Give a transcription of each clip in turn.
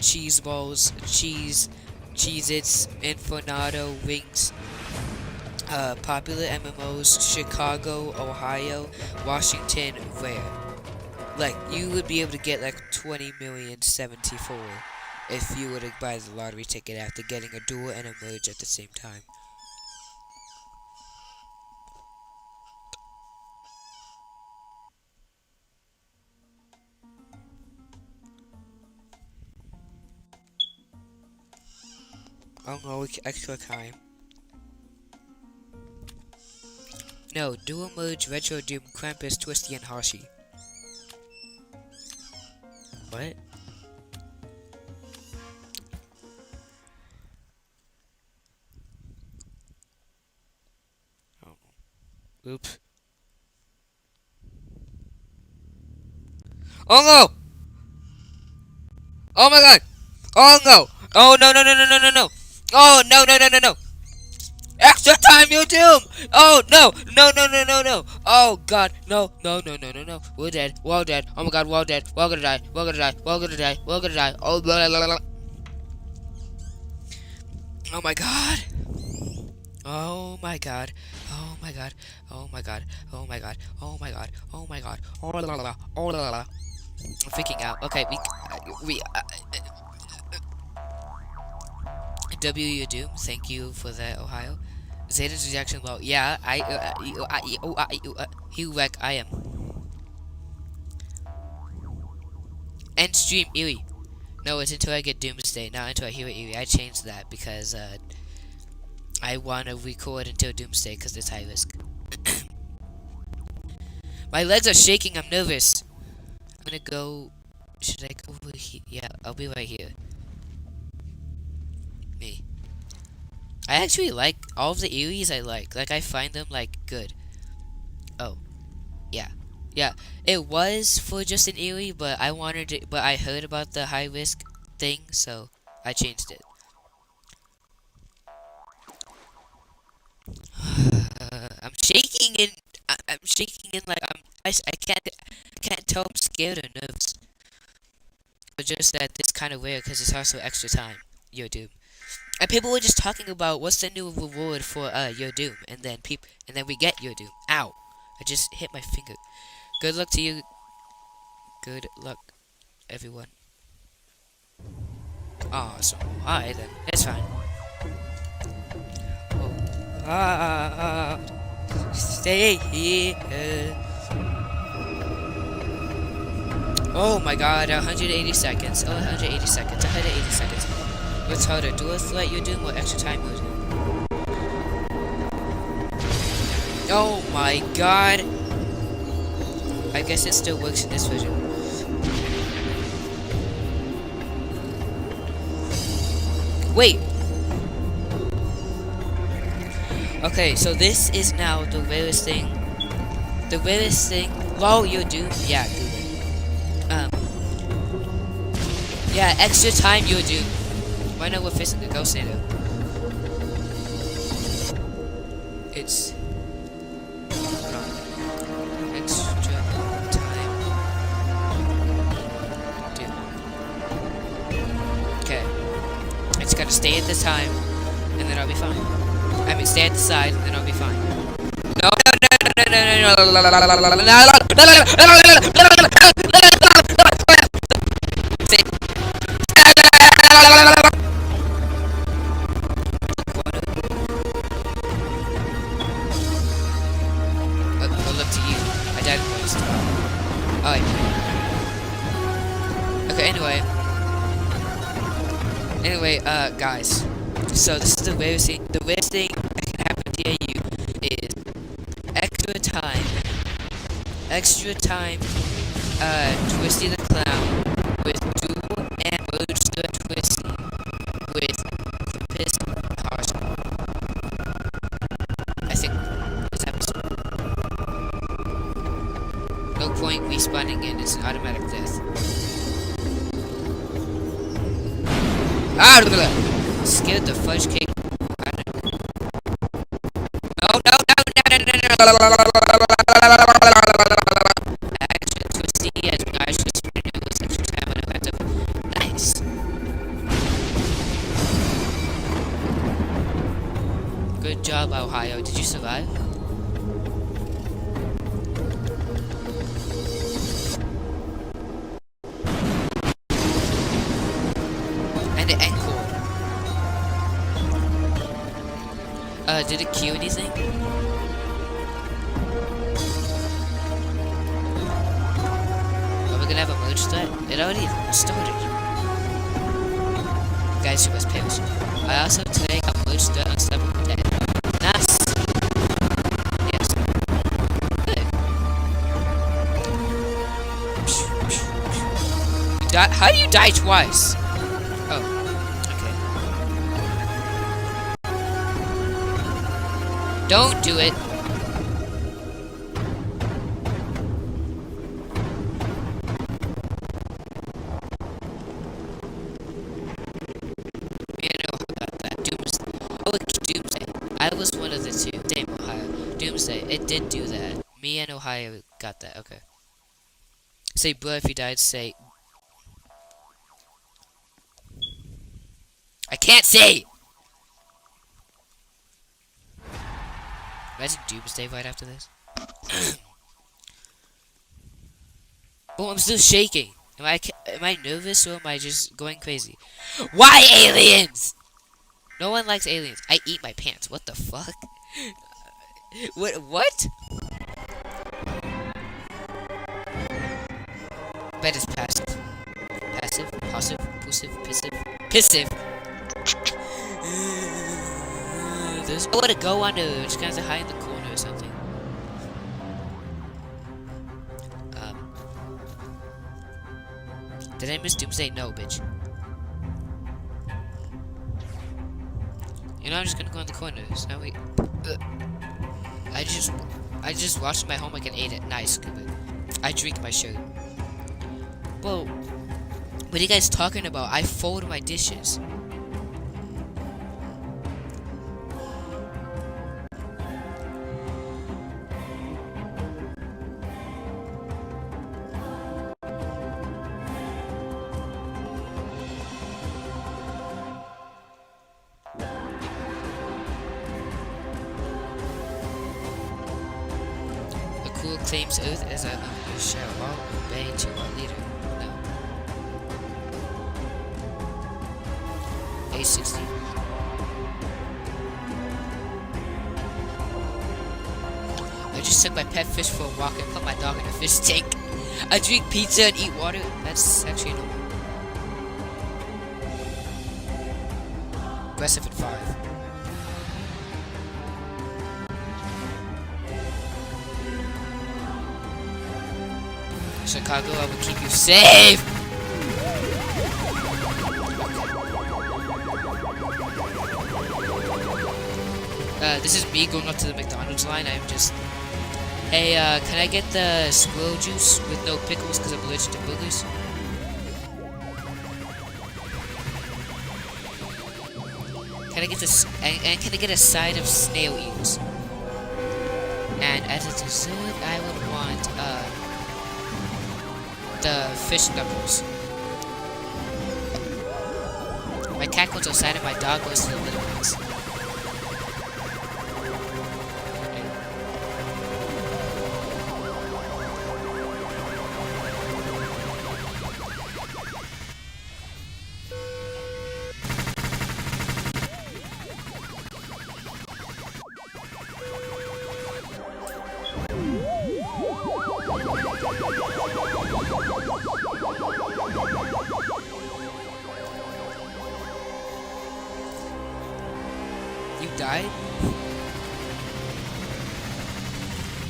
cheese balls, Cheez-Its, Infonado, Wings, popular MMOs, Chicago, Ohio, Washington, rare. Like, you would be able to get like 20,074 if you were to buy the lottery ticket after getting a duel and a merge at the same time. Oh no, extra time. No, dual merge, Retro Doom, Krampus, Twisty, and Hashi. What? Oh. Oops. Oh no! Oh my god! Oh no! Oh no no no no no no no! Oh no no no no no! Extra time, you doom! Oh no! No no no no no! Oh god! No no no no no no! We're dead! We're all dead! Oh my god! We're all dead! We're all gonna die! We're gonna die! We're gonna die! We're gonna die! Oh blah, blah, blah, blah. Oh my god! Oh my god! Oh my god! Oh my god! Oh my god! Oh my god! Oh my god! Oh la la la! Oh la la la! I'm freaking out. Okay, we W you do. Thank you for that, Ohio. Zeta's reaction low. Yeah, he wreck. I am. End stream Erie. No, it's until I get Doomsday, not until I hear Erie. I changed that because I want to record until Doomsday because it's high risk. My legs are shaking. I'm nervous. I'm gonna go. Should I go over here? Yeah, I'll be right here. Me. I actually like all of the Eries. I like I find them like good. Oh, yeah, yeah. It was for just an Erie, but I wanted it. But I heard about the high risk thing, so I changed it. I'm shaking and I'm shaking and like I can't tell I'm scared or nervous. But just that it's kind of weird because it's also extra time. Your Doom. And people were just talking about what's the new reward for your Doom, and then we get your Doom. Ow! I just hit my finger. Good luck to you. Good luck, everyone. Awesome. Alright then, it's fine. Oh, stay here. Oh my god, 180 seconds. Oh, 180 seconds. 180 seconds. What's harder, dual threat you're doing or extra time mode? Oh my god. I guess it still works in this version. Wait. Okay, so this is now the rarest thing. The rarest thing. Lol, you're doomed. Yeah, dude. Yeah, extra time you're doomed. Why not we're facing the Jacko'Nado? It's extra time. Dude. Okay. I just gotta stay at the time, and then I'll be fine. I mean, stay at the side, and then I'll be fine. No, look to you. I died first. Alright. Okay, anyway, guys. So this is the rarest thing. The rarest thing that can happen to you is extra time, Twisty the Clown with Duel and Roadster Twisty with Krampus Harsh. I think this episode. No point respawning in, it's an automatic death. Ah! Scared the fudge cake. No. Actually, Twisty, as I should extra time when I went up. Nice. Good job, Ohio. Did you survive? And the encore. Did it cue anything? Are we gonna have a merge threat? It already started. Guys, you must pay us. I also today got merge threat on several dead. Nice. Yes. Good. How do you die twice? Oh. Okay. Don't do it. I was one of the two. Same, Ohio. Doomsday. It did do that. Me and Ohio got that. Okay. Say, bro, if you died, say. I can't say! Imagine Doomsday right after this. Oh, I'm still shaking. Am I nervous or am I just going crazy? Why aliens? No one likes aliens. I eat my pants. What the fuck? What? Bet is passive. Passive, passive, passive, passive. There's nowhere to go under. Just kind of hide in the corner or something. Did I miss Doomsday? No, bitch. You know, I'm just gonna go in the corners. Now wait. I just washed my homework and ate it. Nice, good. I drink my shirt. Whoa. What are you guys talking about? I fold my dishes. Claims Earth as our own. You shall all obey to our leader. No. A60. I just took my pet fish for a walk and put my dog in a fish tank. I drink pizza and eat water. That's actually normal. Aggressive at 5. Chicago, I will keep you safe! This is me going up to the McDonald's line. I'm just... Hey, can I get the squirrel juice with no pickles because I'm allergic to boogers? Can I get this... And can I get a side of snail ears? And as a dessert, I would want, the fish knuckles. My cat goes outside and my dog goes to the little ones. You died?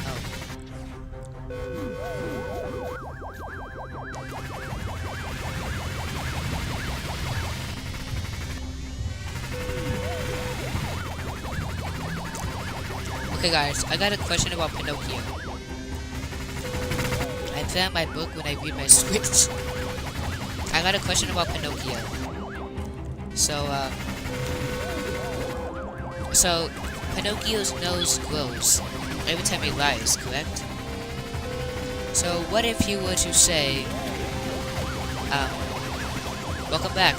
Oh. Okay guys, I got a question about Pinocchio. I found my book when I read my Switch. I got a question about Pinocchio. So, Pinocchio's nose glows every time he lies, correct? So, what if you were to say, welcome back.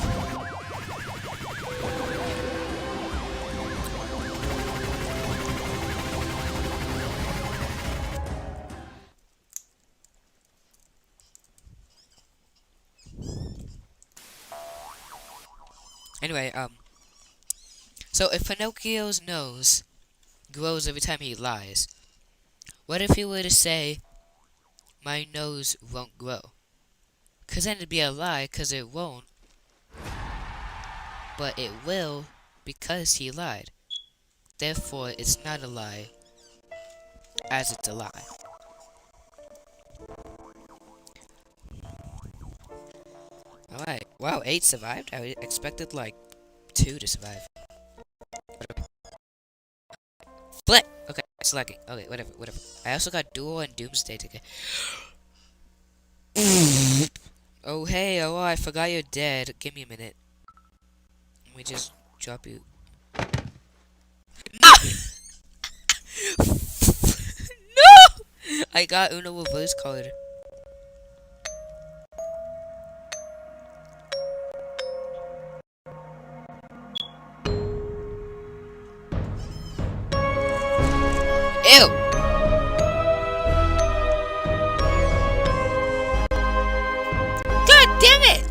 Anyway, so if Pinocchio's nose grows every time he lies, what if he were to say, my nose won't grow? Cause then it'd be a lie, cause it won't, but it will, because he lied. Therefore, it's not a lie, as it's a lie. Alright, wow, 8 survived? I expected like 2 to survive. Flip! Okay, it's lagging. Okay, whatever. I also got Duel and Doomsday to get. Oh, hey, oh, I forgot you're dead. Give me a minute. Let me just drop you. No! No! I got Uno reverse card. Ew! God damn it!